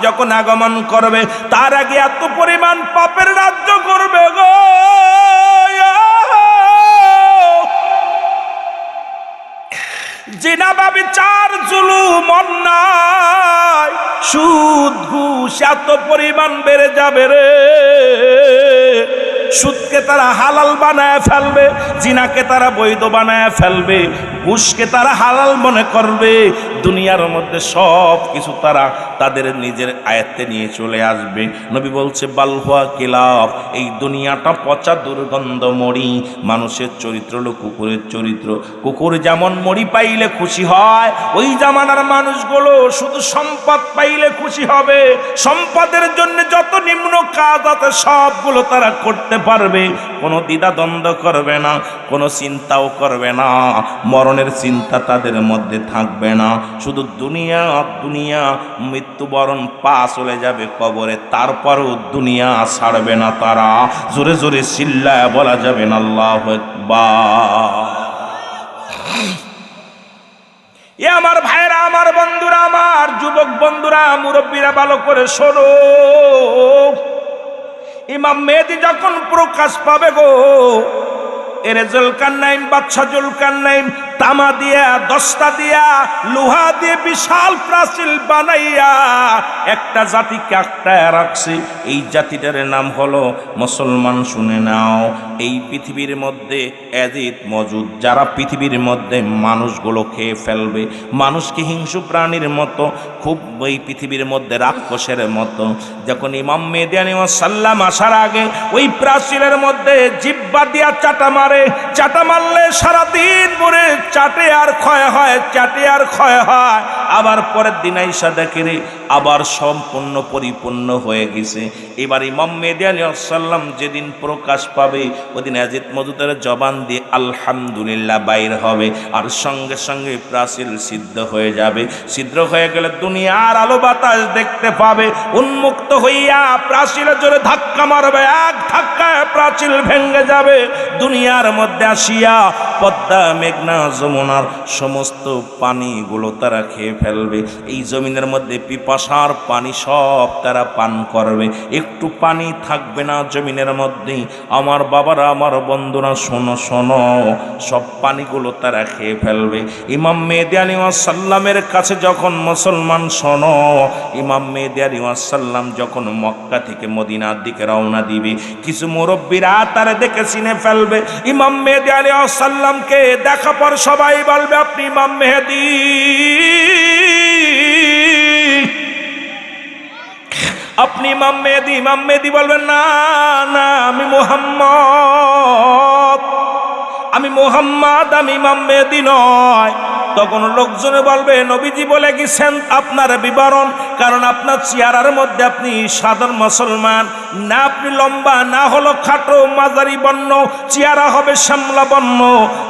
যখন আগমন করবে তার আগে এত পরিমাণ পাপের রাজ্য করবে গো, জিনা ব্যভিচার জুলুম অন্যায় সুদ ঘুষ এত পরিমাণ বেড়ে যাবে রে। সুদকে তারা হালাল বানায় ফেলবে, জিনাকে তারা বৈধ বানায় ফেলবে, ঘুষকে তারা হালাল মনে করবে। দুনিয়ার মধ্যে সব কিছু তারা তাদের নিজের আয়ত্তে নিয়ে চলে আসবে। নবী বলছে বালহুয়া কিলাব, এই দুনিয়াটা পচা দুর্গন্ধ মরি। মানুষের চরিত্র হলো কুকুরের চরিত্র। কুকুর যেমন মরি পাইলে খুশি হয়, ওই জামানার মানুষগুলো শুধু সম্পদ পাইলে খুশি হবে। সম্পদের জন্য যত নিম্ন কাজ আছে সবগুলো তারা করতে পারবে, কোনো দ্বিধা দ্বন্দ্ব করবে না, কোনো চিন্তাও করবে না। মরণের চিন্তা তাদের মধ্যে থাকবে না। শুধু দুনিয়া দুনিয়া, মৃত্যুবরণ পা চলে যাবে কবরে, তারপরও দুনিয়া ছাড়বে না তারা। জোরে জোরে চিল্লায় বলা যাবে না আল্লাহু আকবার। এ আমার ভাইরা, আমার বন্ধুরা, আমার যুবক বন্ধুরা, মুরব্বীরা, ভালো করে শোনো। ইমাম মেহেদী যখন প্রকাশ পাবে গো, এরে জুলকারনাইন, বাদশা জুলকারনাইন তামা দিয়া, দস্তা দিয়া, লোহা দিয়ে বিশাল প্রাচীর বানাইয়া একটা জাতিকে আটকায়া রাখছে। এই জাতিটার নাম হলো মুসলমান। শুনে নাও, এই পৃথিবীর মধ্যে এজিদ মজুদ, যারা পৃথিবীর মধ্যে মানুষগুলো খেয়ে ফেলবে, মানুষকে হিংস্র প্রাণীর মতো, খুব এই পৃথিবীর মধ্যে রাক্ষসের মতো। যখন ইমাম মেহেদী আলাইহিস সালাম আসার আগে ওই প্রাচীরের মধ্যে জিহ্বা দিয়া চাটা মারে, চাটা মারলে সারাদিন ভরে চাটে আর ক্ষয় হয়, চাটে আর ক্ষয় হয়। আবার পরের দিন আইসা দেখে রে আবার সম্পূর্ণ পরিপূর্ণ হয়ে গেছে। এবার ইমাম মেহেদী আলাইহিস সালাম যেদিন প্রকাশ পাবে, ওদিন এজিদ মজুদের জবান দিয়ে আলহামদুলিল্লাহ বাইর হবে, আর সঙ্গে সঙ্গে প্রাচীর সিদ্ধ হয়ে যাবে। ছিদ্র হয়ে গেলে দুনিয়ার আলো বাতাস দেখতে পাবে। উন্মুক্ত হইয়া প্রাচীরের জোরে ধাক্কা মারবে, এক ধাক্কায় প্রাচীর ভেঙে যাবে। দুনিয়ার মধ্যে আসিয়া পদ্মা, মেঘনা, যমুনার সমস্ত পানিগুলো তারা খেয়ে ফেলবে। এই জমিনের মধ্যে পিপাসার পানি সব তারা পান করবে, একটু পানি থাকবে না জমিনের মধ্যে। আমার বাবারা, আমার বন্ধুরা, শোনো শোনো, সব পানিগুলো তারা খেয়ে ফেলবে। ইমাম মেহেদী আলাইহিস সালামের কাছে যখন মুসলমান, শোনো, ইমাম মেহেদী আলাইহিস সালাম যখন মক্কা থেকে মদিনার দিকে রওনা দিবে, কিছু মুরব্বীরা তারা দেখে চিনে ফেলবে। ইমাম মেহেদী আলাইহিস সালামকে দেখা পর সবাই বলবে আপনি ইমাম মেহেদী। আপনি ইমাম মেহেদী। ইমাম মেহেদী বলবেন না না, আমি মুহাম্মদ, আমি মুহাম্মদ, আমি ইমাম মেহেদী নয়। তখন লোকজনে বলবে নবীজি বলে গেছেন আপনার বিবরণ, কারণ আপনার চেহারার মধ্যে আপনি সাধারণ মুসলমান না, আপনি লম্বা, না হলো খাটো, মাঝারি বর্ণ, চেহারা হবে শ্যামলা বর্ণ।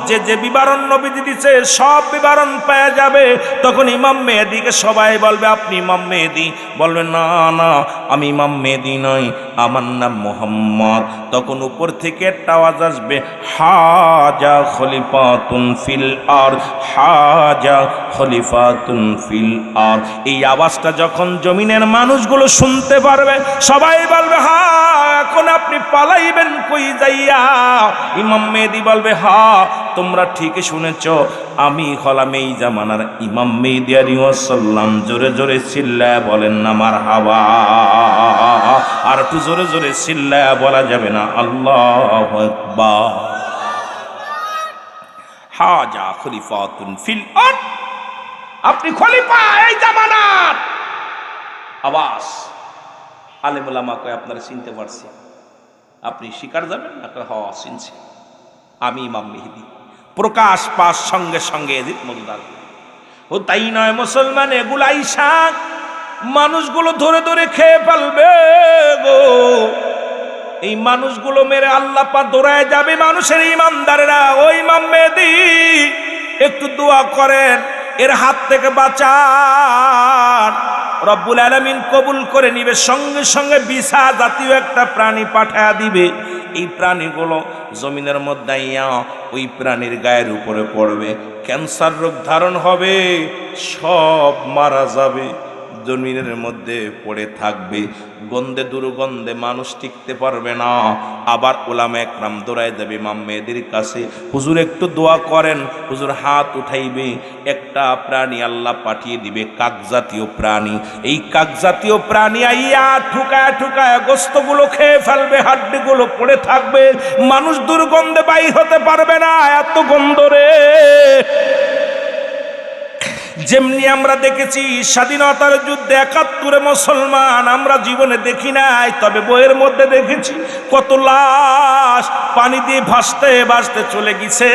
যে যে বিবরণ নবীজি দিচ্ছে সব বিবরণ পাওয়া যাবে। তখন ইমাম মেহেদীকে সবাই বলবে আপনি ইমাম মেহেদী। বলবে না না, আমি ইমাম মেহেদী নই, আমার নাম মুহাম্মদ। তখন উপর থেকে একটা আওয়াজ আসবে, হাজা খলিফাতুন ফিল আরদ, হাজা খলিফাতুন ফিল আরদ। এই আওয়াজটা যখন জমিনের মানুষগুলো শুনতে পারবে, সবাই বলবে হ্যাঁ, এখন আপনি পালাইবেন কই যাইয়া? ইমাম মেহেদী বলবে হ্যাঁ, তোমরা ঠিকই শুনেছ, আমি হলাম এই জামানার ইমাম মেহেদী আলাইহিস সালাম। জোরে জোরে চিল্লায়া বলেন না মারহাবা। আর একটু জোরে জোরে চিল্লায়া বলা যাবে না আল্লাহু আকবার। হাজা খলিফাতুন ফিল আরদ, আপনি খলিফা এই জামানার। আওয়াজ আলেম ওলামা কয় আপনারা চিনতে পারছি, আপনি স্বীকার যাবেন না? হওয়া চিনছি, আমি ইমাম মেহেদী। প্রকাশ পাস সঙ্গে সঙ্গে এজিদ মজুদার। ও তাই নয় মুসলমান, এগুলো আইসা মানুষগুলো ধরে ধরে খেয়ে ফেলবে গো। এই মানুষগুলো মেরে আল্লাহ পাক দৌড়ায় যাবে মানুষের ইমানদারেরা। ওই ইমাম মেহেদী একটু দোয়া করেন, এর হাত থেকে বাঁচান। রব্বুল আলামিন কবুল করে নিবে। সঙ্গে সঙ্গে বিছা জাতীয় একটা প্রাণী পাঠায়া দিবে। এই প্রাণীগুলো জমিনের মধ্যে আইয়া ওই প্রাণীর গায়ের উপরে পড়বে, ক্যান্সার রোগ ধারণ হবে, সব মারা যাবে। জমিনের মধ্যে পড়ে থাকবে, গন্ধে দুর্গন্ধে মানুষ টিকতে পারবে না। আবার উলামা একরাম দৌড়ায় যাবে ইমাম মেহেদীর কাছে, হুজুর একটু দোয়া করেন। হুজুর হাত উঠাইবে, একটা প্রাণী আল্লাহ পাঠিয়ে দিবে, কাকজাতীয় প্রাণী। এই কাকজাতীয় প্রাণী আইয়া ঠুকায় ঠুকায় গোস্তগুলো খেয়ে ফেলবে, হাড্ডিগুলো পড়ে থাকবে, মানুষ দুর্গন্ধে বাইর হতে পারবে না, এত গন্ধ রে। যেমনি আমরা দেখেছি স্বাধীনতার যুদ্ধে ৭১ মুসলমান, আমরা জীবনে দেখি নাই, তবে বইয়ের মধ্যে দেখেছি কত লাশ পানি দিয়ে ভাসতে ভাসতে চলে গেছে।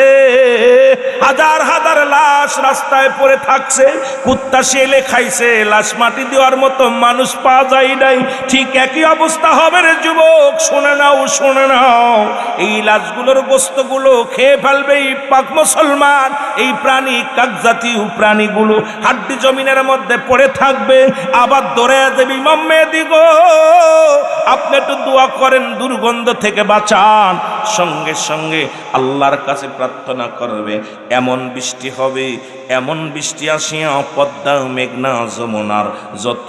হাজার হাজার লাশ রাস্তায় পড়ে থাকছে, কুত্তা শেলে খাইছে, লাশ মাটি দেওয়ার মতো মানুষ পাওয়া যায় নাই। ঠিক একই অবস্থা হবে রে যুবক, শুনে নাও শুনে নাও। এই লাশগুলোর গোস্তগুলো খেয়ে ফেলবে এই পাক মুসলমান, এই প্রাণী কাকজাতীয় প্রাণীগুলো, হাড্ডি জমিনের মধ্যে পড়ে থাকবে। আবার দৌড়ে দেবে ইমাম মেহেদী গো, আপনি একটু দোয়া করেন, দুর্গন্ধ থেকে বাঁচান। সঙ্গে সঙ্গে আল্লাহর কাছে প্রার্থনা করবে, এমন বৃষ্টি হবে, এমন বৃষ্টি আসিয়া পদ্মা মেঘনা যমুনার যত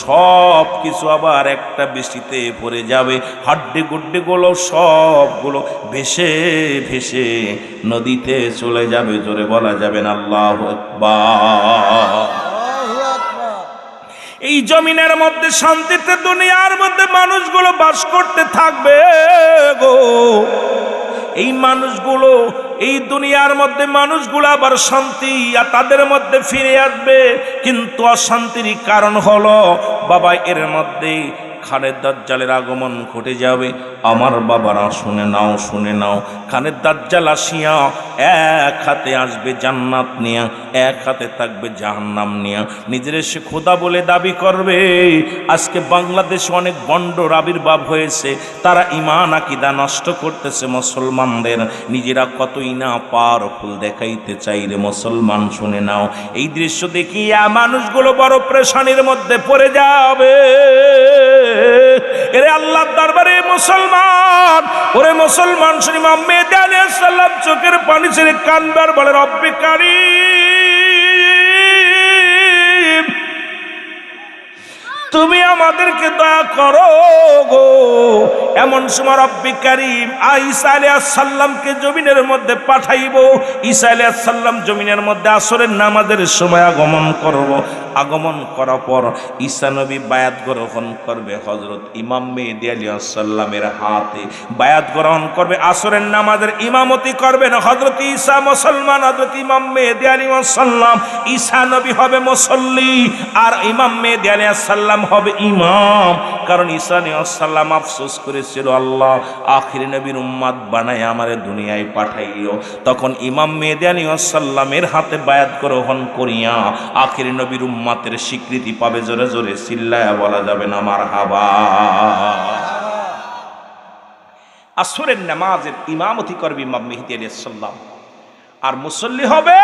সব কিছু আবার একটা বৃষ্টিতে পড়ে যাবে, হাড্ডি গুড্ডিগুলো সবগুলো ভেসে ভেসে নদীতে চলে যাবে। জোরে বলা যাবেন আল্লাহু আকবার। এই জমিনের মধ্যে শান্তিতে দুনিয়ার মধ্যে মানুষগুলো বাস করতে থাকবে গো। এই মানুষগুলো, এই দুনিয়ার মধ্যে মানুষগুলো আবার শান্তি আর তাদের মধ্যে ফিরে আসবে। কিন্তু অশান্তির কারণ হলো বাবা, এর মধ্যে খানের দাজ্জালের আগমন ঘটে যাবে। আমার বাবারা শুনে নাও শুনে নাও, খানের দাজ্জাল আসিয়া এক হাতে আসবে জান্নাত নিয়া, এক হাতে থাকবে জাহান্নাম নিয়া, নিজের সে খোদা বলে দাবি করবে। আজকে বাংলাদেশে অনেক বন্ডর আবির্ভাব হয়েছে, তারা ঈমান আকীদা নষ্ট করতেছে মুসলমানদের, নিজেরা কতই না পাওয়ারফুল দেখাইতে চাই রে মুসলমান। শুনে নাও, এই দৃশ্য দেখিয়া মানুষগুলো বড় পেরেশানির মধ্যে পড়ে যাবে। এরে আল্লাহর দরবারে মুসলমান, ওরে মুসলমান, শুনি ইমাম মেহেদী আলাইহিস সালাম চোখের পানি ছেড়ে কানবার বলে, রব্বে কারীম, তুমি আমাদেরকে দয়া করো গো। এমন সময় রব্বে কারীম ঈসা আলাইহিস সালামকে জমিনের মধ্যে পাঠাইব। ঈসা আলাইহিস সালাম জমিনের মধ্যে আসরের নামাজের সময় আগমন করব। আগমন করার পর ঈসা নবী বায়াত গ্রহণ করবে হযরত ইমাম মেহেদী আলাইহিস সালামের হাতে, বায়াত গ্রহণ করবে। আসরের নামাজের ইমামতি করবেন হযরত ঈসা মুসলমান, হযরত ইমাম মেহেদী আলাইহিস সালাম। ঈসা নবী হবে মুসল্লি আর ইমাম মেহেদী আলাইহিস সালাম হবে ইমাম। কারণ ঈসা আলাইহিস সালাম আফসোস করেছিল, আল্লাহ আখির নবীর উম্মত বানায় আমারে দুনিয়ায় পাঠাইও। তখন ইমাম মেহেদী আলাইহিস সালামের হাতে বায়াত গ্রহণ করিয়া আখির নবীর উম্মতের স্বীকৃতি পাবে। জোরে জোরে চিল্লায়া বলা যাবে না মারহাবা। আসরের নামাজের ইমামতি করবে ইমাম মেহেদী আলাইহিস সালাম, আর মুসল্লি হবে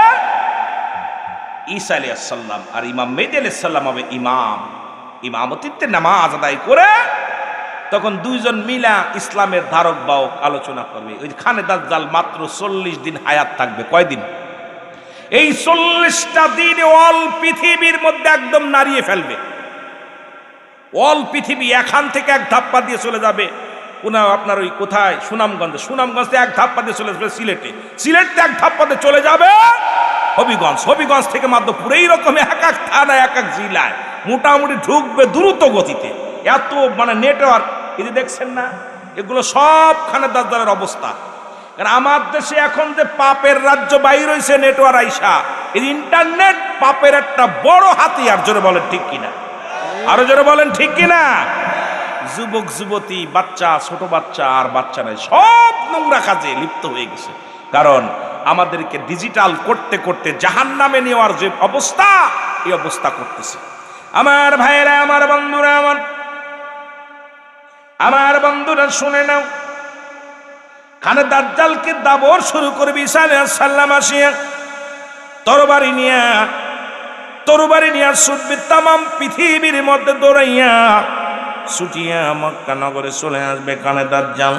ঈসা আলাইহিস সালাম, আর ইমাম মেহেদী আলাইহিস সালাম হবে ইমাম। ইমামতিতে নামাজ আদায় করে তখন দুইজন মিলা ইসলামের ধারক বাহক আলোচনা করবে। ওই খানে দাজ্জাল মাত্র 40 দিন হায়াত থাকবে। কয়দিন? এই 40টা দিন অল পৃথিবীর মধ্যে একদম নাড়িয়ে ফেলবে। অল পৃথিবী এখান থেকে এক ধাপ্পা দিয়ে চলে যাবে আপনার ওই কোথায়, সুনামগঞ্জে, সুনামগঞ্জ থেকে এক ধাপ্পা দিয়ে চলে যাবে সিলেটে, সিলেট থেকে এক ধাপ্পা দিয়ে চলে যাবে হবিগঞ্জ, হবিগঞ্জ থেকে মাধ্যপুর। এইরকম এক এক থানায় এক এক জেলায় মোটামুটি ঢুকবে দ্রুত গতিতে। এত মানে নেটওয়ার্ক, এই যে দেখছেন না, এগুলো সবখানে দাজ্জালের অবস্থা। কারণ আমার দেশে এখন যে পাপের রাজ্য বাইর হয়েছে নেটওয়ার্ক আইসা, এই ইন্টারনেট পাপের একটা বড় হাতিয়ার। জোরে বলেন ঠিক কিনা, আরো জোরে বলেন ঠিক কিনা। যুবক যুবতী, বাচ্চা, ছোট বাচ্চা আর বাচ্চা নাই, সব নোংরা কাজে লিপ্ত হয়ে গেছে। কারণ আমাদেরকে ডিজিটাল করতে করতে জাহান্নামে নেওয়ার যে অবস্থা, এই অবস্থা করতেছে। আমার ভাইরা, আমার বন্ধুরা, আমার বন্ধুরা শুনে নাও, খানে দাজ্জালকে দাবর শুরু করবে ঈসা আলাইহিস সালাম আসিয়া তরবারি নিয়া ছুটবে তামাম পৃথিবীর মধ্যে দৌড়াইয়া ছুটিয়া মক্কা নগরে চলে আসবে খানে দাজ্জাল।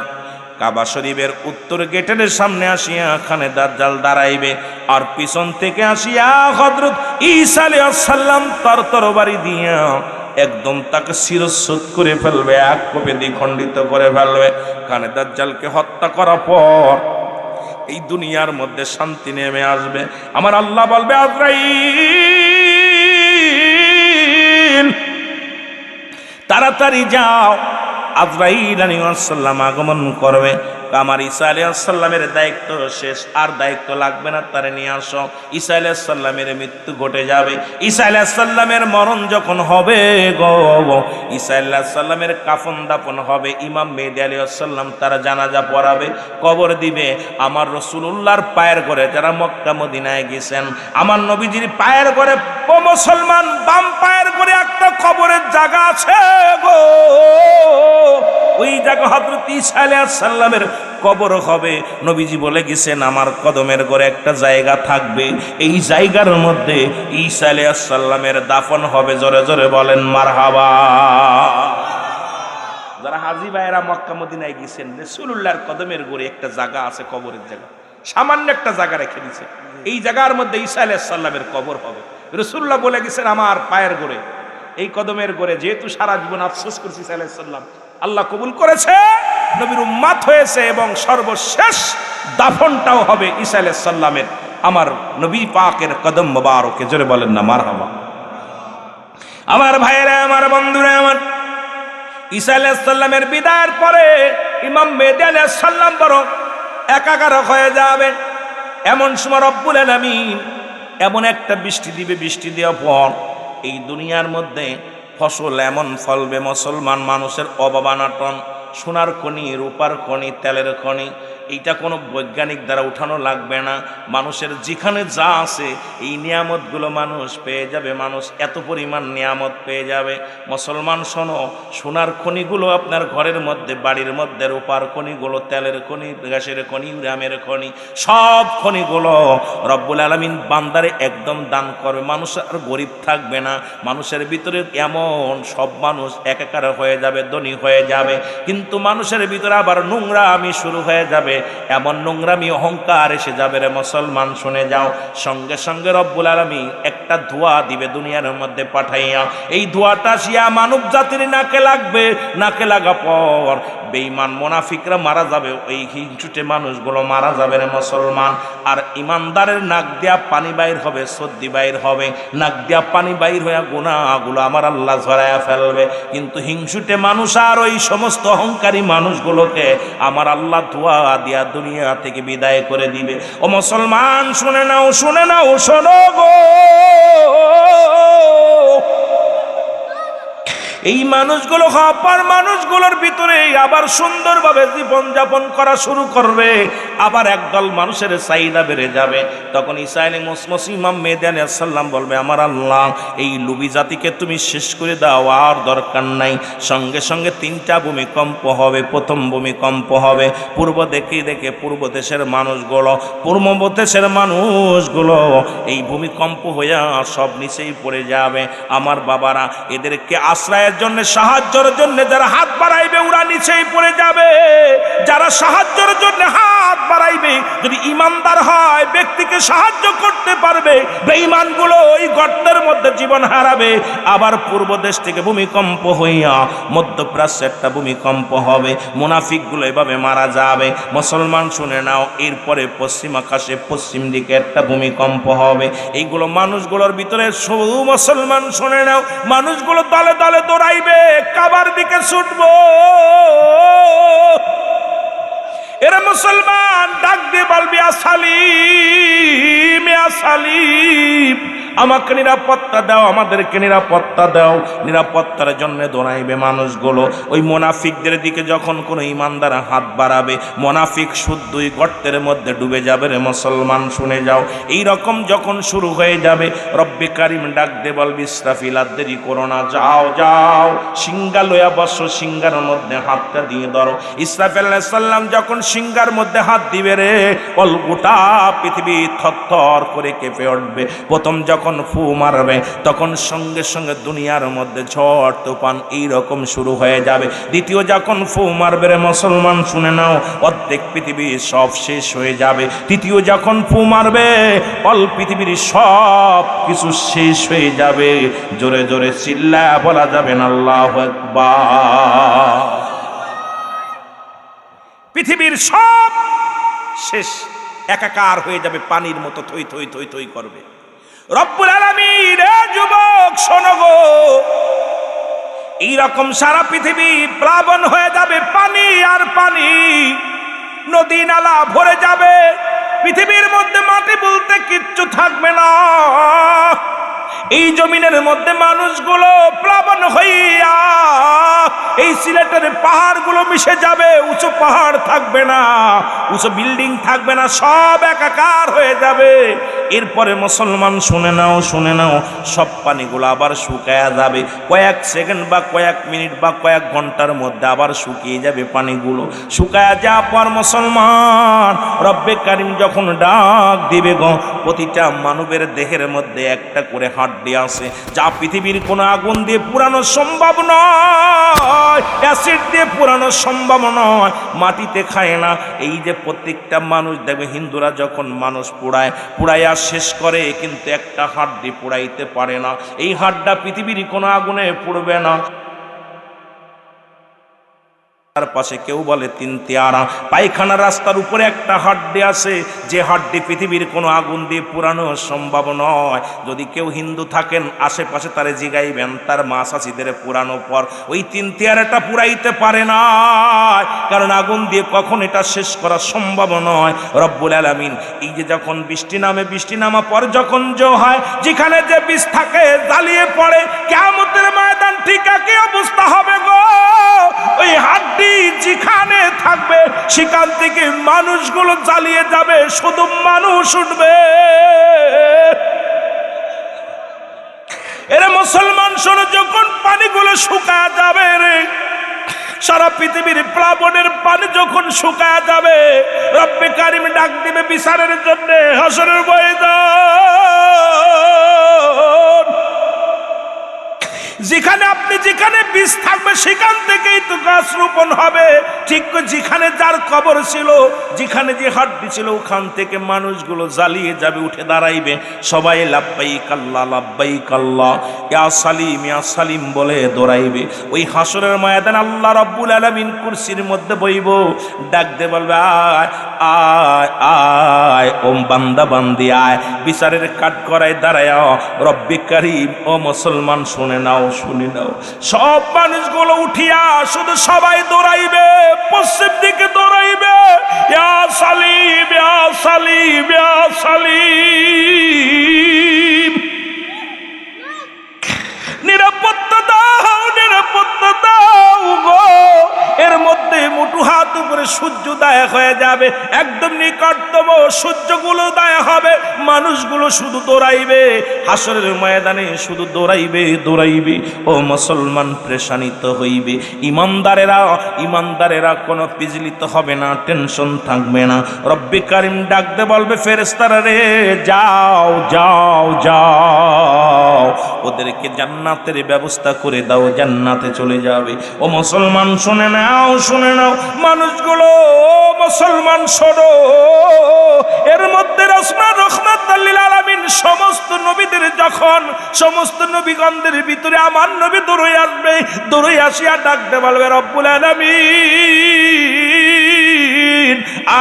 কাবা শরীফের উত্তর গেটের সামনে আসিয়া খানে দাজ্জাল দাঁড়াইবে, আর পিছন থেকে আসিয়া হযরত ঈসা আলাইহিস সালাম তার তরবারি দিয়া একদম তাকে শিরচ্ছুদ করে ফেলবে, এক কোপে দ্বিখণ্ডিত করে ফেলবে। খানে দাজ্জালকে হত্যা করার পর এই দুনিয়ার মধ্যে শান্তি নেমে আসবে। আমার আল্লাহ বলবে, আজরাইল তাড়াতাড়ি যাও। আজরাইল আলাইহিস সালাম আগমন করবে। আমার ঈসা আলাইহিস সালামের দায়িত্ব শেষ, আর দায়িত্ব লাগবে না, তারে নিয়ে আসো। ঈসা আলাইহিস সালামের মৃত্যু ঘটে যাবে। ঈসা আলাইহিস সালামের মরণ যখন হবে গো, ঈসা আলাইহিস সালামের কাফন দাফন হবে। ইমাম মেহেদী আলাইহিস সালাম তার জানাজা পড়াবে, কবর দিবে। আমার রাসূলুল্লাহর পায়ের ঘরে যারা মক্কা মদিনায় গেছেন, আমার নবীজির পায়ের ঘরে মুসলমান বাম পায়ের ঘরে একটা কবরের জায়গা আছে গো, ওই জায়গা হযরত ঈসা আলাইহিস সালামের কবর হবে। নবীজি বলে গেছেন আমার কদমের ঘরে একটা জায়গা থাকবে, এই জায়গার মধ্যে ঈসা আলাইহিস সালামের দাফন হবে। জোরে জোরে বলেন মারহাবা। যারা হাজী ভাইয়েরা মক্কা মদিনায় গেছেন, রাসূলুল্লাহর কদমের ঘরে একটা জায়গা আছে, কবরের জায়গা, সামান্য একটা জায়গা রেখে দিয়েছে, এই জায়গার মধ্যে ঈসা আলাইহিস সালামের কবর হবে। রাসূলুল্লাহ বলে গেছেন আমার পায়ের ঘরে, এই কদমের ঘরে, যেহেতু সারা জীবন আফসোস করছি ঈসা আলাইহিস সালাম, আল্লাহ কবুল করেছে, নবীর উম্মত হয়েছে, এবং সর্বশেষ দাফনটাও হবে ঈসা আলাইহিস সালামের আমার নবী পাকের কদম মোবারকে। জোরে বলেন না মারহাবা। আমার ভাইয়েরা, আমার বন্ধুরা, আমার ঈসা আলাইহিস সালামের বিদায়ের পরে ইমাম মেহেদী আলাইহিস সালাম বড় একাকার হয়ে যাবে। এমন সময় রব্বুল আলামিন এমন একটা বৃষ্টি দিবে, বৃষ্টি দেওয়ার পর এই দুনিয়ার মধ্যে ফসল এমন ফলবে, মুসলমান মানুষের অভাব অনাটন, সোনার খনি, রূপার খনি, তেলের খনি, এইটা কোনো বৈজ্ঞানিক দ্বারা উঠানো লাগবে না। মানুষের যেখানে যা আছে এই নিয়ামতগুলো মানুষ পেয়ে যাবে, মানুষ এত পরিমাণ নিয়ামত পেয়ে যাবে। মুসলমান শোনো, সোনার খনিগুলো আপনার ঘরের মধ্যে, বাড়ির মধ্যে, রূপার খনিগুলো, তেলের খনি, গ্যাসের খনি, ইউরেনিয়ামের খনি, সব খনিগুলো রব্বুল আলামিন বান্দারে একদম দান করবে। মানুষ আর গরিব থাকবে না। মানুষের ভিতরে এমন সব মানুষ একাকার হয়ে যাবে, ধনী হয়ে যাবে, কিন্তু মানুষের ভিতরে আবার নোংরামি শুরু হয়ে যাবে, এমন নোংরামি অহংকার এসে যাবে। রে মুসলমান শুনে যাও, সঙ্গে সঙ্গে রব্বুল আলামিন একটা ধোঁয়া দিবে দুনিয়ার মধ্যে পাঠাইয়া, এই ধোঁয়াটা আসিয়া মানব জাতির নাকে লাগবে। নাকে লাগা পর বেঈমান মুনাফিকরা মারা যাবে, ওই হিংসুটে মানুষগুলো মারা যাবে রে মুসলমান। আর ইমানদারের নাক দিয়া পানি বাইর হবে, সর্দি বাইর হবে, নাক দিয়া পানি বাইর হইয়া গুনাহগুলো আমার আল্লাহ ঝরাইয়া ফেলবে। কিন্তু হিংসুটে মানুষ আর ওই সমস্ত অহংকারী মানুষগুলোকে আমার আল্লাহ ধোঁয়া দিয়া দুনিয়া থেকে বিদায় করে দিবে। ও মুসলমান শুনে নাও, শুনে নাও, শোনো গো, এই মানুষগুলো অপর মানুষগুলোর ভিতরে আবার সুন্দরভাবে জীবনযাপন করা শুরু করবে। আবার একদল মানুষের চাহিদা বেড়ে যাবে। তখন ঈসা আলাইহিস ইমাম মেহেদী আলাইহিস সালাম বলবে, আমার আল্লাহ এই লুবি জাতিকে তুমি শেষ করে দাও, আর দরকার নাই। সঙ্গে সঙ্গে তিনটা ভূমিকম্প হবে। প্রথম ভূমিকম্প হবে পূর্ব দেখে পূর্ব দেশের মানুষগুলো এই ভূমিকম্প হইয়া সব নিচেই পড়ে যাবে। আমার বাবারা, এদেরকে আশ্রয়ের জন্য, সাহায্যের জন্য যারা হাত বাড়াইবে ওরা নিচেই পড়ে যাবে। যারা সাহায্যের জন্য হাত বাড়াইবে, যদি ইমানদার হয়, ব্যক্তিকে সাহায্য করতে পারবে, বেঈমানগুলো ওই গর্তের মধ্যে জীবন হারাবে। আবার পূর্ব দেশ থেকে ভূমিকম্প হইয়া মধ্যপ্রাচ্যে একটা ভূমিকম্প হবে, মুনাফিকগুলো এভাবে মারা যাবে। মুসলমান শুনে নাও, এরপরে পশ্চিম আকাশে পশ্চিম দিকে একটা ভূমিকম্প হবে। এইগুলো মানুষগুলোর ভিতরে মুসলমান শুনে নাও, মানুষগুলো দলে দলে দৌড়াইবে, কাবার দিকে ছুটবো। এরা মুসলমান ডাক দিয়ে বলবি, আসসালিম, আসসালিম, আমাকে নিরাপত্তা দাও, আমাদেরকে নিরাপত্তা দাও। নিরাপত্তার জন্য দৌড়াইবে মানুষগুলো। ওই মুনাফিকদের দিকে যখন কোনো ইমানদার হাত বাড়াবে, মুনাফিক শুদ্ধই গর্তের মধ্যে ডুবে যাবে। রে মুসলমান শুনে যাও, এই রকম যখন শুরু হয়ে যাবে, রব্বে কারিম ডাক দে বলবি, ইসরাফিল আর দেরি করো না, যাও যাও, সিংহা লইয়া বসো, সিংহার মধ্যে হাতটা দিয়ে ধরো। ইসরাফিল আলাইহিস সালাম যখন সিংহার মধ্যে হাত দিবে রে, গোটা পৃথিবী থরথর করে কেঁপে উঠবে। প্রথম যখন যখন ফু মারবে তখন সঙ্গে সঙ্গে দুনিয়ার মধ্যে ঝড় তুফান এইরকম শুরু হয়ে যাবে। দ্বিতীয় যখন ফু মারবে রে মুসলমান শুনে নাও, অর্ধেক পৃথিবী সব শেষ হয়ে যাবে। তৃতীয় যখন ফু মারবে অল পৃথিবীর সব কিছু শেষ হয়ে যাবে। জোরে জোরে চিল্লায়া বলা যাবে না আল্লাহু আকবার। পৃথিবীর সব শেষ, একাকার হয়ে যাবে, পানির মতো থই থই থই থই করবে। রব্বুল আলামিন এ যুবক শোনো গো, এইরকম সারা পৃথিবী প্লাবন হয়ে যাবে, পানি আর পানি, নদী নালা ভরে যাবে, পৃথিবীর মধ্যে মাটি বলতে কিচ্ছু থাকবে না। এই জমিনের মধ্যে মানুষগুলো প্লাবন হইয়া এই সিলেটের পাহাড়গুলো মিশে যাবে, উঁচু পাহাড় থাকবে না, উঁচু বিল্ডিং থাকবে না, সব একাকার হয়ে যাবে। এরপরে মুসলমান শুনে নাও, শুনে নাও, সব পানিগুলো আবার শুকায়া যাবে। কয়েক সেকেন্ড বা কয়েক মিনিট বা কয়েক ঘন্টার মধ্যে আবার শুকিয়ে যাবে পানিগুলো। শুকায়া যাওয়ার পর মুসলমান রব্বে কারিম যখন ডাক দিবে গো, প্রতিটা মানবের দেহের মধ্যে একটা করে হাড্ডি আছে, যা পৃথিবীর কোনো আগুন দিয়ে পুরানো সম্ভব নয়, অ্যাসিড দিয়ে পুরানো সম্ভব নয়, মাটিতে খায় না। এই যে প্রত্যেকটা মানুষ দেখবে, হিন্দুরা যখন মানুষ পুড়াইয়া শেষ করে কিন্তু একটা হাড্ডি পুড়াইতে পারে না। এই হাড্ডা পৃথিবীর কোনো আগুনে পুড়বে না। তার পাশে কেউ বলে তিন তেয়ারা, পায়খানা রাস্তার উপরে একটা হাড্ডি আছে, যে হাড্ডি পৃথিবীর কোনো আগুন দিয়ে পুরানো সম্ভব নয়। যদি কেউ হিন্দু থাকেন আশেপাশে তারে জিগাইবেন, তার মা চাচিদের পুরানো পর ওই তিন তেয়ারাটা পুরাইতে পারে না, কারণ আগুন দিয়ে কখন এটা শেষ করা সম্ভব নয়। রব্বুল আলামিন এই যে যখন বৃষ্টি নামে, বৃষ্টি নামা পর যখন জো হয়, যেখানে যে বীজ থাকে জ্বালিয়ে পড়ে, কিয়ামতের ময়দান ঠিক একই অবস্থা হবে গো। ওই হাড্ডি যেখানে থাকবে সেখান থেকে মানুষগুলো জ্বালিয়ে যাবে, শুধু মানুষ উঠবে। এরে মুসলমান শোনো, যখন পানিগুলো শুকায় যাবে রে, সারা পৃথিবীর প্লাবনের পানি যখন শুকায় যাবে, রব্বে কারিম ডাক দিবে বিচারের জন্য হাসরের ময়দান। যেখানে আপনি যেখানে বীজ থাকবে সেখান থেকেই তো গাছ রোপণ হবে। ঠিক যেখানে যার কবর ছিল, যেখানে যে হাড্ডি ছিল, ওখান থেকে মানুষগুলো জ্বালিয়ে যাবে, উঠে দাঁড়াইবে, সবাই লাব্বাইক আল্লাহ লাব্বাইক আল্লাহ ইয়া সালিম ইয়া সালিম বলে দৌড়াইবে। ওই হাসরের ময়দান আল্লাহ রাব্বুল আলামিন কুরসির মধ্যে বইব, ডাক দে বলবে আয় আয় আয়, ওম বান্দা বান্দি আয়, বিচারের কাঠ করায় দাঁড়ায় রব্বে কারিম। ও মুসলমান শুনে নাও, শুনে নাও, সব মানুষগুলো উঠিয়া শুধু সবাই দৌড়াইবে, পশ্চিম দিকে দৌড়াইবে, ইয়া সালিম ইয়া সালিম ইয়া সালিম, নিরাপত্তা দাও, নিরাপত্তা দাও গো। এর মধ্যে মুঠু হাত উপরে সূর্যোদয় হয়ে যাবে, একদম নিকটতম সূর্যগুলো উদয় হবে, মানুষগুলো শুধু দৌড়াইবে, হাসরের ময়দানে শুধু দৌড়াইবে দৌড়াইবে। ও মুসলমান পেরেশানিত হইবে। ইমানদারেরা কোনো পিছলিত হবে না, টেনশন থাকবে না। রব্বে কারিম ডাকতে বলবে ফেরেশতারা রে, যাও যাও যাও, ওদেরকে জান্নাতের ব্যবস্থা করে দাও, জান্নাতে চলে যাবে। ও মুসলমান শুনে নাও, শুনে নাও, মানুষগুলো মুসলমান শোনো, এর মধ্যে রহমাতুল লিল আলামিন সমস্ত নবীদের যখন সমস্ত নবীগণদের ভিতরে আমার নবী দৌড়ে আসবে, দৌড়ে আসিয়া ডাকতে বলবে রব্বুল আলামিন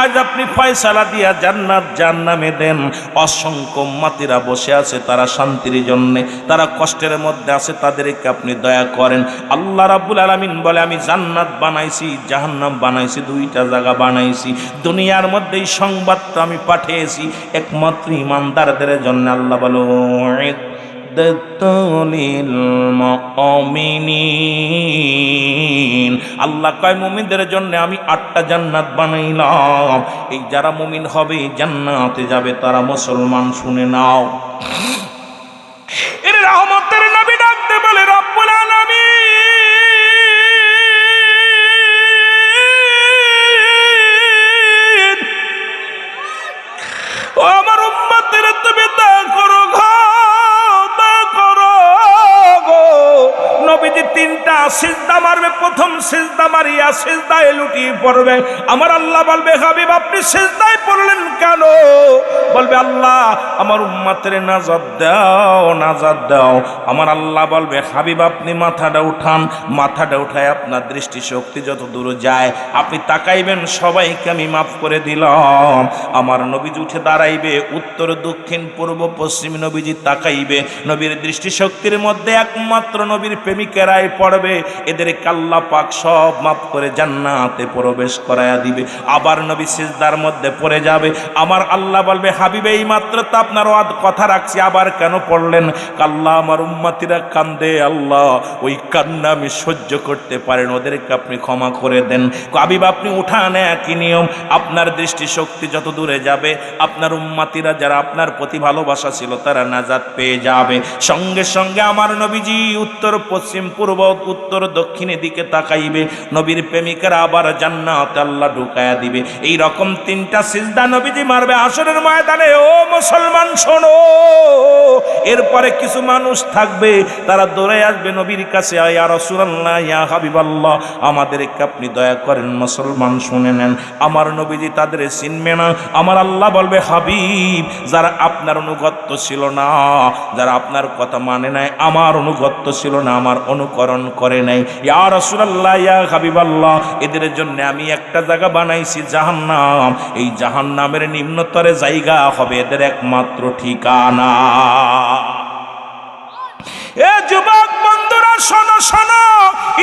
আজ আপনি ফয়সালা দিয়া জান্নাত জাহান্নামে দেন। অসংখ্য উম্মতিরা বসে আছে, তারা শান্তির জন্য, তারা কষ্টের মধ্যে আছে, তাদেরকে আপনি দয়া করেন। আল্লাহ রাব্বুল আলামিন বলে আমি জান্নাত বানাইছি, জাহান্নাম বানাইছি, দুইটা জায়গা বানাইছি। দুনিয়ার মধ্যে এই সংবাদটা আমি পাঠিয়েছি একমাত্র ইমানদারদের জন্য। আল্লাহ বলো আল্লাহ কয় মুমিনদের জন্য আমি 8টা জান্নাত বানাইলাম। এই যারা মুমিন হবে জান্নাতে যাবে, তারা মুসলমান শুনে নাও। এর রহমতের নবী ডাকতে বলে রব্বুল আলামিন ও আমার উম্মতের তুমি দয়া করো গো, মারবে, প্রথম সিজদা মারিয়া সিজদায় লুটিয়ে পড়বে। আমার আল্লাহ বলবে, হাবিব আপনি সিজদায় পড়লেন কেন? বলবে, আল্লাহ আমার উম্মতের নাজাত দাও, নাজাত দাও। আমার আল্লাহ বলবে, হাবিব আপনি মাথাটা উঠান, মাথাটা উঠায় আপনার দৃষ্টি শক্তি যত দূর যায় আপনি তাকাইবেন, সবাইকে আমি মাফ করে দিলাম। আমার নবীজি উঠে দাঁড়াইবে, উত্তর দক্ষিণ পূর্ব পশ্চিম নবীজি তাকাইবে। নবীর দৃষ্টি শক্তির মধ্যে একমাত্র নবীর প্রেমিকেরাই পড়বে, এদেরকে আল্লাহ পাক সব মাফ করে জান্নাতে প্রবেশ করায়া দিবে। আবার নবী সিজদার মধ্যে পড়ে যাবে। আমার আল্লাহ বলবে, হাবিব এই মাত্র তো আপনার কথা রাখছি, আবার কেন পড়লেন? আল্লাহ আমার উম্মতিরা কান্দে, আল্লাহ ওই কান্না আমি সহ্য করতে পারেন, ওদেরকে আপনি ক্ষমা করে দেন। হাবিব আপনি উঠান, একই নিয়ম, আপনার দৃষ্টি শক্তি যত দূরে যাবে আপনার উম্মতিরা যারা আপনার প্রতি ভালোবাসা ছিল তারা নাজাত পেয়ে যাবে। সঙ্গে সঙ্গে আমার নবীজি উত্তর পশ্চিম পূর্ব উত্তর দক্ষিণের দিকে তাকাইবে, নবীর প্রেমিকেরা আবার জান্নাতে আল্লাহ ঢুকায়া দিবে। এই রকম তিনটা সিজদা নবীজি মারবে হাসরের ময়দানে। ও মুসলমান শোনো, এরপরে কিছু মানুষ থাকবে তারা দৌড়ে আসবে নবীর কাছে, ইয়া রাসূলুল্লাহ, ইয়া হাবিবাল্লাহ, আমাদেরকে আপনি দয়া করেন। মুসলমান শুনে নেন, আমার নবীজি তাদের চিনবে না। আমার আল্লাহ বলবে, হাবিব যারা আপনার অনুগত্য ছিল না, যারা আপনার কথা মানে নাই, আমার অনুগত্য ছিল না, আমার অনুকরণ করে নাই, ইয়া রাসূলুল্লাহ, ইয়া হাবিবাল্লাহ, এদের জন্য আমি একটা জায়গা বানাইছি জাহান্নাম। এই জাহান্নামের নিম্নতরে জায়গা হবে এদের একমাত্র ঠিকানা। এ যুবক বন্ধুরা শোনো শোনো,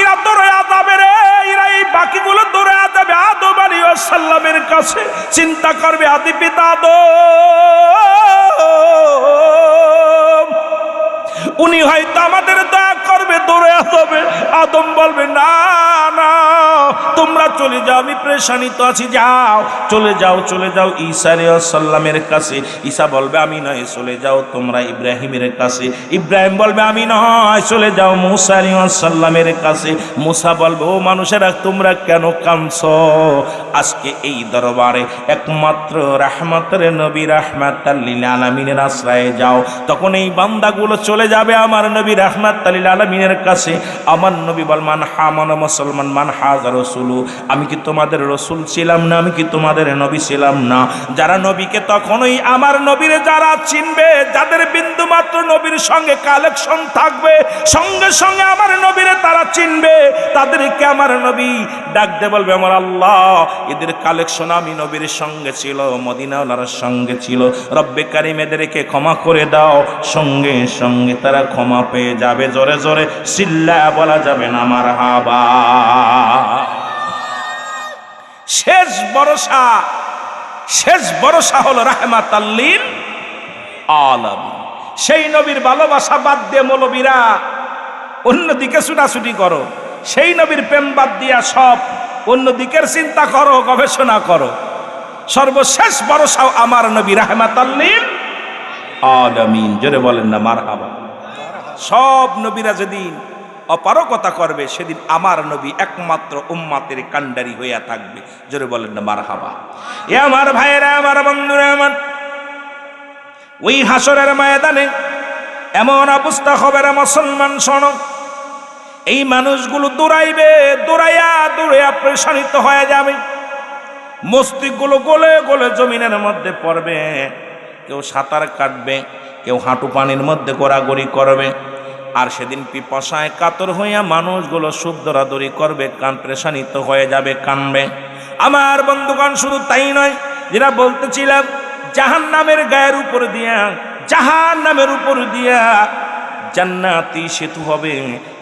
এরা দৌড়ে যাবে রে, এরা এই বাকিগুলো দৌড়ে যাবে আদম আলাইহিস সালামের কাছে। চিন্তা করবে, আদি পিতা আদম, উনি হয়তো আমাদের দয়া করবে, দৌড়ে যাবে। আদম বলবে, না না তোমরা চলে যাও, আমি পেরেশানিত আছি, যাও চলে যাও, চলে যাও ঈসা আলাইহিস সালামের কাছে। ঈসা বলবে, আমি নয়, চলে যাও তোমরা ইব্রাহিমের কাছে। ইব্রাহিম বলবে, আমি নয়, চলে যাও মুসা আলাইহিস সালামের কাছে। মুসা বলবে, ও মানুষেরা তোমরা কেন কাঁদছো? আজকে এই দরবারে একমাত্র রাহমাতের নবী রাহমাতাল লিল আলামিনের আশ্রয়ে যাও। তখন এই বান্দাগুলো চলে যাবে আমার নবী রাহমাতাল লিল আলামিনের কাছে। আমার নবী বল, মান হামানা মুসলমান মান হাজা রাসূলু, আমি কি তোমাদের রসুল ছিলাম না? আমি কি তোমাদের নবী ছিলাম না? যারা নবীকে তখনই আমার নবীরে যারা চিনবে, যাদের বিন্দু মাত্র নবীর সঙ্গে কালেকশন থাকবে, সঙ্গে সঙ্গে আমার নবীরে তারা চিনবে, তাদেরকে আমার নবী ডাক দে বলবে, আমার আল্লাহ এদের কালেকশন আমি নবীর সঙ্গে ছিল, মদিনাওয়ালার সঙ্গে ছিল, রব্বে কারিম এদেরকে ক্ষমা করে দাও। সঙ্গে সঙ্গে তারা ক্ষমা পেয়ে যাবে। জোরে জোরে চিল্লায়া বলা যাবে না মারহাবা। শেষ ভরসা, শেষ ভরসা হলো রাহমাতাল লিল আলামিন। সেই নবীর ভালোবাসা বাদ দিয়ে মৌলবীরা অন্যদিকে ছুটাছুটি করো, সেই নবীর প্রেম বাদ দিয়া সব অন্যদিকের চিন্তা করো, গবেষণা করো। সর্বশেষ ভরসা আমার নবী রাহমাতাল লিল আলামিন। জোরে বলেন না মারহাবা। সব নবীরা যেদিন অপারগতা করবে সেদিন আমার নবী একমাত্র উম্মতের কান্ডারি হইয়া থাকবে। জোরে বলেন না মারহাবা। এ আমার ভাইয়েরা, আমার বন্ধুরা, আমার ওই হাসরের ময়দানে এমন অবস্থা হবে রে মুসলমান শোনো, এই মানুষগুলো দৌড়াইবে, দৌড়াইয়া দৌড়াইয়া পেরেশানিত হয়ে যাবে, মস্তিষ্কগুলো গলে গলে জমিনের মধ্যে পড়বে, কেউ সাঁতার কাটবে, কেউ হাঁটু পানির মধ্যে গোড়াগড়ি করবে। আর সেদিন পিপাসায় কাতর হইয়া মানুষগুলো সুখ দৌড়াদৌড়ি করবে, কান পেরেশানিত হয়ে যাবে, কানবে। আমার বন্ধুগণ শুধু তাই নয়, যেটা বলতেছিলাম, জাহান্নামের গায়ের উপর দিয়া, জাহান্নামের উপর দিয়া জান্নাতি সেতু হবে।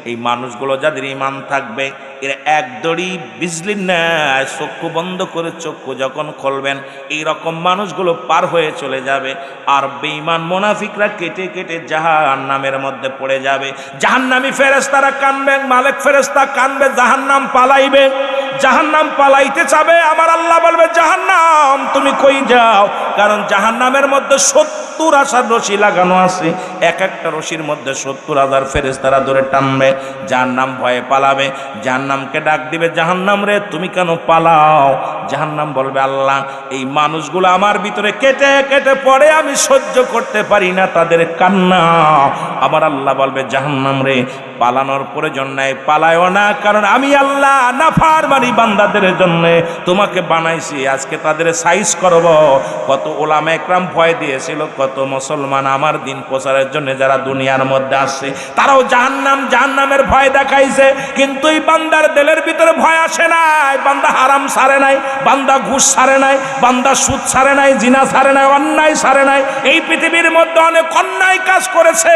এই মানুষগুলো যাদের ঈমান থাকবে, এর এক দড়ি বিজলির ন্যায় চক্ষু বন্ধ করে চক্ষু যখন খুলবেন, এই রকম মানুষগুলো পার হয়ে চলে যাবে। আর বেঈমান মুনাফিকরা কেটে কেটে জাহান্নামের মধ্যে পড়ে যাবে। জাহান্নামী ফেরেশতারা কানবে, মালিক ফেরেশতা কানবে, জাহান্নাম পালাইবে, জাহান্নাম পালাইতে চাবে। আমার আল্লাহ বলবে, জাহান্নাম তুমি কই যাও? কারণ জাহান্নামের মধ্যে 70,000 রশি লাগানো আছে, এক একটা রশির মধ্যে 70,000 ফেরেশতারা ধরে টানবে। জাহান্নাম ভয়ে পালাবে, জাহান্নামকে ডাক দিবে, জাহান্নাম রে তুমি কেন পালাও? জাহান্নাম বলবে আল্লাহ এই মানুষগুলো আমার ভিতরে কেটে কেটে পড়ে, আমি সহ্য করতে পারি না তাদের কান্না। আবার আল্লাহ বলবে জাহান্নাম রে পালানোর প্রয়োজন নাই, পালায়ও না, কারণ আমি আল্লাহ নাফরমানি বান্দাদের জন্য তোমাকে বানাইছি, আজকে তাদের সাইজ করব। কত ওলামা একরাম ভয় দিয়েছিল, কত মুসলমান আমার দিন প্রচারের জন্য যারা দুনিয়ার মধ্যে আসছে তারাও জাহান্নামের ভয় দেখাইছে, কিন্তু এই বান্দার দিলের ভিতরে ভয় আসে নাই। বান্দা হারাম ছাড়ে নাই, বান্দা ঘুষ ছাড়ে নাই, বান্দা সুদ ছাড়ে নাই, জিনা ছাড়ে নাই, অন্যায় ছাড়ে নাই। এই পৃথিবীর মধ্যে অনেক অন্যায় কাজ করেছে,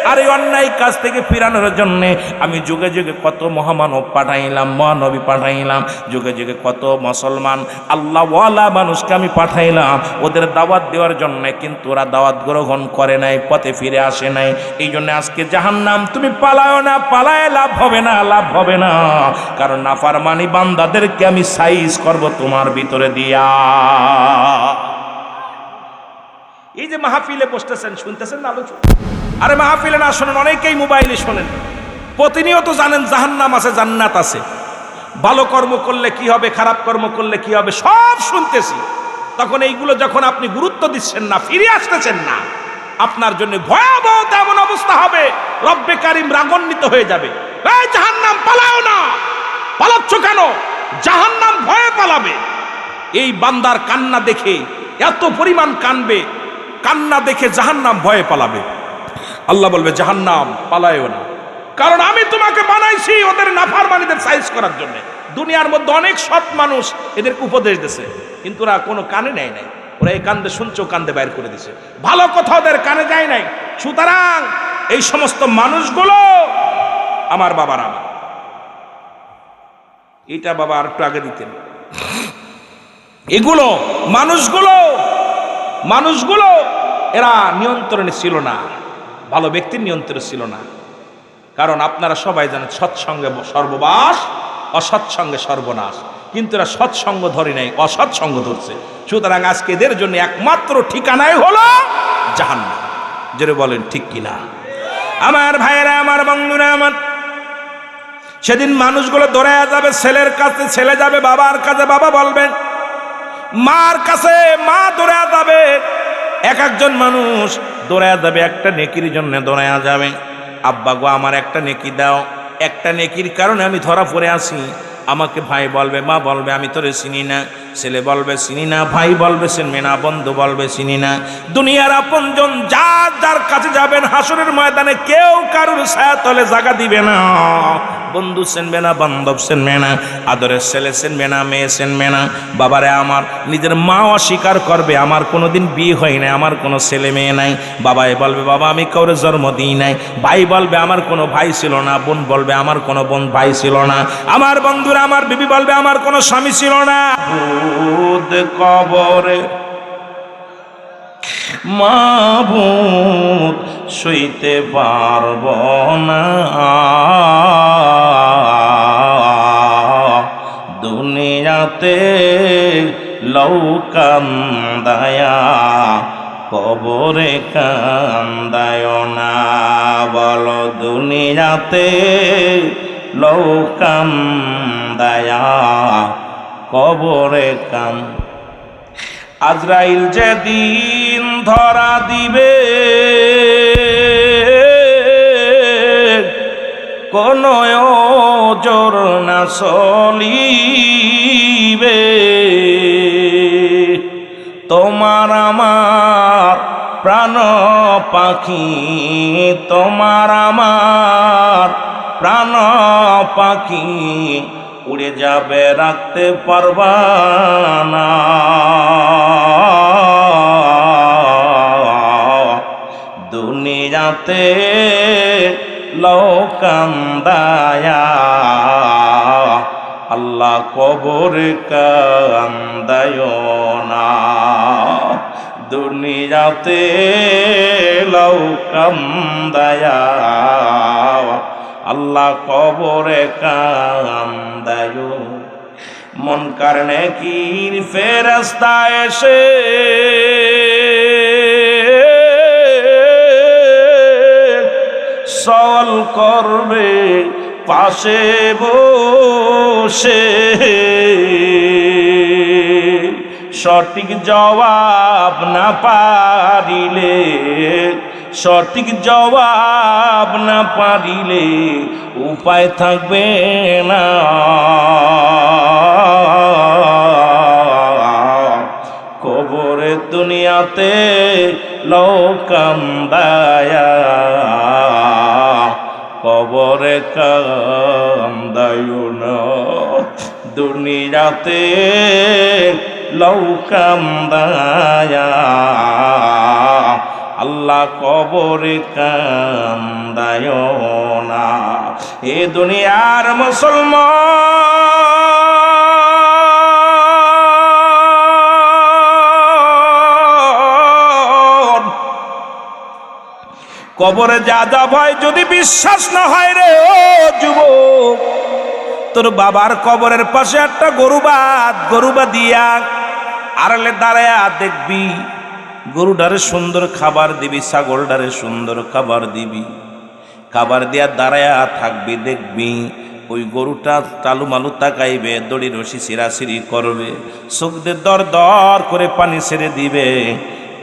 আর এই অন্যায় কাজ থেকে ফিরানোর জন্য আমি যুগে যুগে কত মহামানব পাঠাইলাম, মহানবী পাঠাইলাম, যুগে যুগে কত মুসলমান আল্লাহওয়ালা মানুষকে আমি পাঠাইলাম ওদের দাওয়াত দেওয়ার জন্য, কিন্তু ওরা দাওয়াত গ্রহণ করে নাই, পথে ফিরে আসে নাই। এই জন্য আজকে জাহান্নাম তুমি পালাও না, পালায় লাভ হবে না, লাভ হবে না, কারণ নাফরমানি বান্দাদেরকে আমি সাইজ করব তোমার ভিতরে দিয়া। এই যে মাহফিলে বসতেছেন, শুনতেছেন না আলোচনা? আরে মাহফিলে না শোনেন, অনেকেই মোবাইলে শোনেন, প্রতিনিয়ত জানেন জাহান্নাম আছে, জান্নাত আছে, ভালো কর্ম করলে কি হবে, খারাপ কর্ম করলে কি হবে, সব শুনতেছি। তখন এইগুলো যখন আপনি গুরুত্ব দিচ্ছেন না, ফিরে আসতেছেন না, আপনার জন্য ভয়াবহ এমন অবস্থা হবে, রব্বে কারিম রাগান্বিত হয়ে যাবে। এই জাহান্নাম পালাও না, পালাচ্ছ কেন? জাহান্নাম ভয়ে পালাবে। এই বান্দার কান্না দেখে এত পরিমাণ কানবে, কান্না দেখে জাহান্নাম ভয়ে পালাবে। আল্লাহ বলবে জাহান্নাম পালায়ও না, কারণ আমি তোমাকে বানাইছি ওদের নাফরমানীদের সাইজ করার জন্য। দুনিয়ার মধ্যে অনেক সৎ মানুষ এদেরকে উপদেশ দিয়েছে, কিন্তু ওরা কোনো কানে নেয় নাই। ওরা এই কান্দে শুনছো, কান্দে বাইর করে দিছে, ভালো কথা ওদের কানে যায় নাই। সুতরাং এই সমস্ত মানুষগুলো আমার বাবার, আমার এটা বাবা আর একটু আগে দিতেন। এগুলো মানুষগুলো এরা নিয়ন্ত্রণে ছিল না, ভালো ব্যক্তির নিয়ন্ত্রণে ছিল না। কারণ আপনারা সবাই জানেন সৎসঙ্গে সর্ববাস, অসৎসঙ্গে সর্বনাশ, কিন্তু এরা সৎসঙ্গ ধরে নাই, অসৎসঙ্গ ধরছে। সুতরাং আজকে এদের জন্য একমাত্র ঠিকানাই হলো জাহান্নাম। যেটা বলেন ঠিক কিনা? আমার ভাইয়েরা, আমার বন্ধুরা, আমার সেদিন মানুষগুলো দৌড়ায় যাবে ছেলের কাছে, ছেলে যাবে বাবার কাছে, বাবা বলবেন, মার কাছে মা দৌড়ায় যাবে। এক একজন মানুষ দৌড়ায় যাবে একটা নেকির জন্য, দৌড়ায় যাবে, আব্বা গো আমার একটা নেকি দাও, একটা নেকির কারণে আমি ধরা পড়ে আসি। আমাকে ভাই বলবে, মা বলবে আমি তোরে চিনি না, ছেলে বলবে চিনি না, ভাই বলবে চিনবে না, বন্ধু বলবে চিনি না। দুনিয়ার আপনজন যার যার কাছে যাবেন, হাসরের ময়দানে কেউ কারোর ছায়া তলে জায়গা দিবে না। বন্ধু চিনবে না, বান্ধব চিনবে না, আদরের ছেলে চিনবে না, মেয়ে চিনবে না। বাবারে আমার নিজের মা অস্বীকার করবে, আমার কোনোদিন বিয়ে হয় নাই, আমার কোনো ছেলে মেয়ে নাই। বাবাই বলবে বাবা আমি কাউরে জন্ম দিই নাই। ভাই বলবে আমার কোনো ভাই ছিল না। বোন বলবে আমার কোনো বোন ভাই ছিল না। আমার বন্ধুরা, আমার বিবি বলবে আমার কোনো স্বামী ছিল না। কবরে মাবুদ সইতে পারব না, দুনিয়াতে লও কান্দায়া, কবরে কান্দায় না। বলো দুনিয়াতে লও কান্দায়া, কবরে কান। আজরাইল যেদিন ধরা দিবে, কোন ওজর না চলিবে। তোমার আমার প্রাণ পাখি, তোমার আমার প্রাণ পাখি, উড়ে যাবে রাখতে পারবা না। দুনিয়াতে লও কান্দায়া, আল্লাহ কবরে কান্দায় না। দুনিয়াতে লও কান্দায়া, আল্লাহ কবরে কান্দায়। মুনকার নেকির ফেরেশতা এসে সওয়াল করবে পাশে বসে, সঠিক জবাব না পারিলে, সঠিক জবাব না পারিলে উপায় থাকবে না। কবরে দুনিয়াতে লোকান্দায়া, কবরে কান্দায় না, দুনিয়াতে লোকান্দায়া, আল্লাহ কবরে কান্দায় না। এ দুনিয়ার মুসলমান, কবরে যা যা ভয় যদি বিশ্বাস না হয় রে ও যুবক, তোর বাবার কবরের পাশে একটা গরুবা দিয়া আড়ালে দাঁড়ায়া দেখবি, গরুটারে সুন্দর খাবার দিবি, ছাগলটারে সুন্দর খাবার দিবি, খাবার দিয়া দাঁড়ায়া থাকবি, দেখবি ওই গরুটা টালু মালু তাকাইবে, দড়ি রশি ছিঁড়াছিঁড়ি করবে, চোখ দিয়ে দর দর করে পানি ছেড়ে দিবে।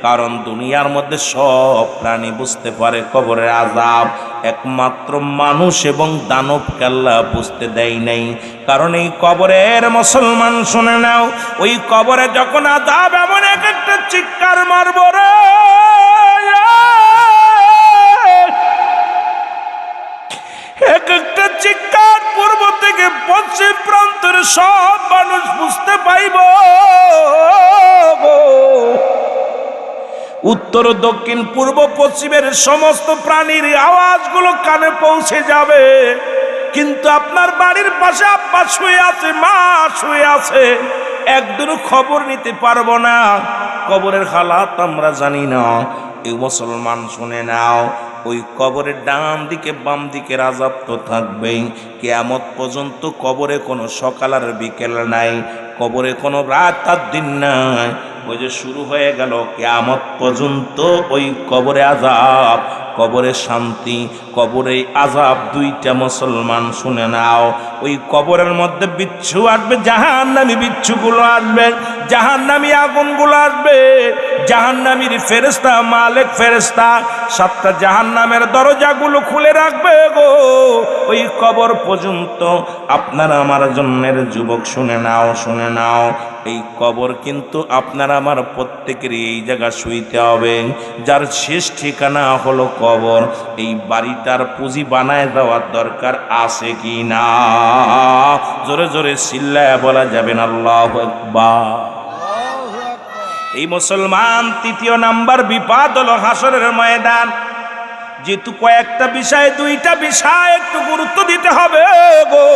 কারণ দুনিয়ার মধ্যে সব প্রাণী বুঝতে পারে কবরের আযাব, একমাত্র মানুষ এবং দানবকে আল্লাহ বুঝতে দেয় নাই। কারণ এই কবরের মুসলমান শুনে নাও, ওই কবরে যখন আযাব এমন এক একটা চিৎকার মারব রে, এক একটা চিৎকার পূর্ব থেকে পশ্চিম প্রান্তের সব মানুষ বুঝতে পাইব, উত্তর দক্ষিণ পূর্ব পশ্চিমের সমস্ত প্রাণীর আওয়াজগুলো কানে পৌঁছে যাবে। কিন্তু আপনার বাড়ির পাশে আব্বা শুয়ে আছে, মা শুয়ে আছে, একদুরো খবর নিতে পারবো না, কবরের হালাত আমরা জানি না। এই মুসলমান শুনে নাও, ওই কবরের ডান দিকে বাম দিকের আযাব তো থাকবেই। কিয়ামত পর্যন্ত কবরে কোনো সকাল আর বিকেল নাই, কবরে কোনো রাত আর দিন নাই। ওই যে শুরু হয়ে গেল কিয়ামত পর্যন্ত ওই কবরে আযাব, কবরে শান্তি, কবরে আযাব দুইটা মুসলমান শুনে নাও। ওই কবরের মধ্যে বিচ্ছু আসবে, জাহান্নামী বিচ্ছুগুলো আসবে, জাহান্নামী আগুনগুলো আসবে, জাহান্নামীর ফেরেশতা মালিক ফেরেশতা সাতটা জাহান্নামের দরজাগুলো খুলে রাখবে গো ওই কবর পর্যন্ত। আপনারা আমার জন্মের যুবক শুনে নাও, শুনে নাও, এই কবর কিন্তু আপনার আমার প্রত্যেকের এই জায়গা শুইতে হবে। যার শেষ ঠিকানা হলো কবর, এই বাড়িটার পুঁজি বানায় দেওয়ার দরকার আছে কি না? জোরে জোরে চিল্লায়া বলা যাবেন আল্লাহু আকবার। এই মুসলমান তৃতীয় নাম্বার বিপদ হলো হাসরের ময়দান। যেহেতু কয়েকটা বিষয়, দুইটা বিষয় একটু গুরুত্ব দিতে হবে গো।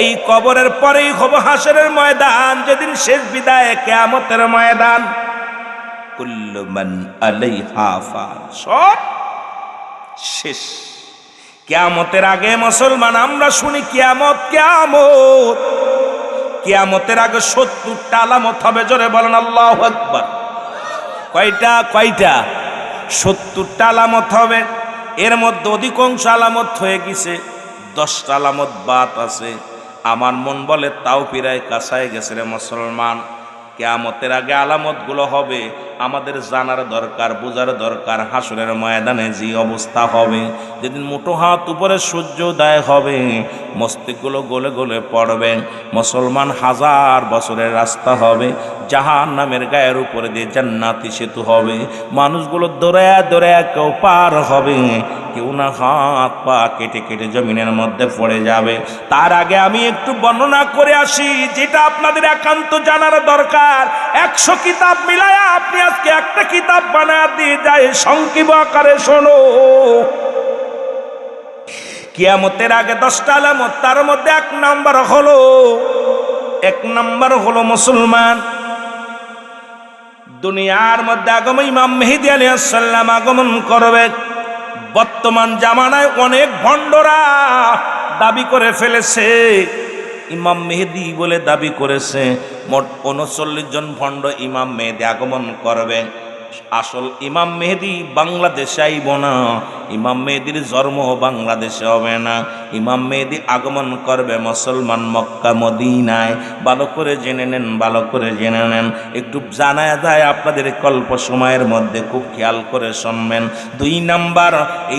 এই কবরের পরেই হবে হাসরের ময়দান, যেদিন শেষ বিদায়, কিয়ামতের ময়দান। কুল্লু মান আলাইহা ফান, সব শেষ। কিয়ামতের আগে মুসলমান আমরা শুনি কিয়ামত কিয়ামত, কিয়ামতের আগে 70টা আলামত হবে। জোরে বলেন আল্লাহু আকবার। কয়টা? 70টা আলামত হবে। এর মধ্যে অধিকাংশ আলামত হয়ে গেছে, 10টা আলামত বাদ আছে। আমার মন বলে তাও প্রায় কাছায় গেছে রে মুসলমান। কিয়ামতের আগে আলামতগুলো হবে, আমাদের জানার দরকার, বোঝার দরকার। হাসরের ময়দানে যে অবস্থা হবে, যেদিন মুঠো হাত উপরে সূর্যোদয় হবে, মস্তিষ্কগুলো গলে গলে পড়বে। মুসলমান হাজার বছরের রাস্তা হবে, জাহান্নামের গায়ের উপরে দিয়ে জান্নাতি সেতু হবে। মানুষগুলো দৌড়ায়া দৌড়ায়া কেউ পার হবে, কেউ না হাত পা কেটে কেটে জমিনের মধ্যে পড়ে যাবে। তার আগে আমি একটু বর্ণনা করে আসি, যেটা আপনাদের একান্ত জানার দরকার। 100 কিতাব মিলায়া আপনি আজকে একটা কিতাব বানায় দিয়ে যায়, সংক্ষিপ্ত আকারে শোনো। কিয়ামতের আগে 10টা আলামত, তার মধ্যে 1 নাম্বার হলো মুসলমান, দুনিয়ার মধ্যে আগমন ইমাম মেহেদী আলাইহিস সালাম আগমন করবে। বর্তমান জামানায় অনেক ভণ্ডরা দাবি করে ফেলেছে, ইমাম মেহেদী বলে দাবি করেছে। মোট 39 জন ভণ্ড ইমাম মেহেদী আগমন করবে। আসল ইমাম মেহেদি বাংলাদেশে আইব না, ইমাম মেহেদির জন্ম বাংলাদেশে হবে না, ইমাম মেহেদি আগমন করবে মুসলমান মক্কা মদিনায়। ভালো করে জেনে নেন, ভালো করে জেনে নেন। একটু জানা যায় আপনাদের অল্প সময়ের মধ্যে, খুব খেয়াল করে শুনবেন। 2 নাম্বার, এই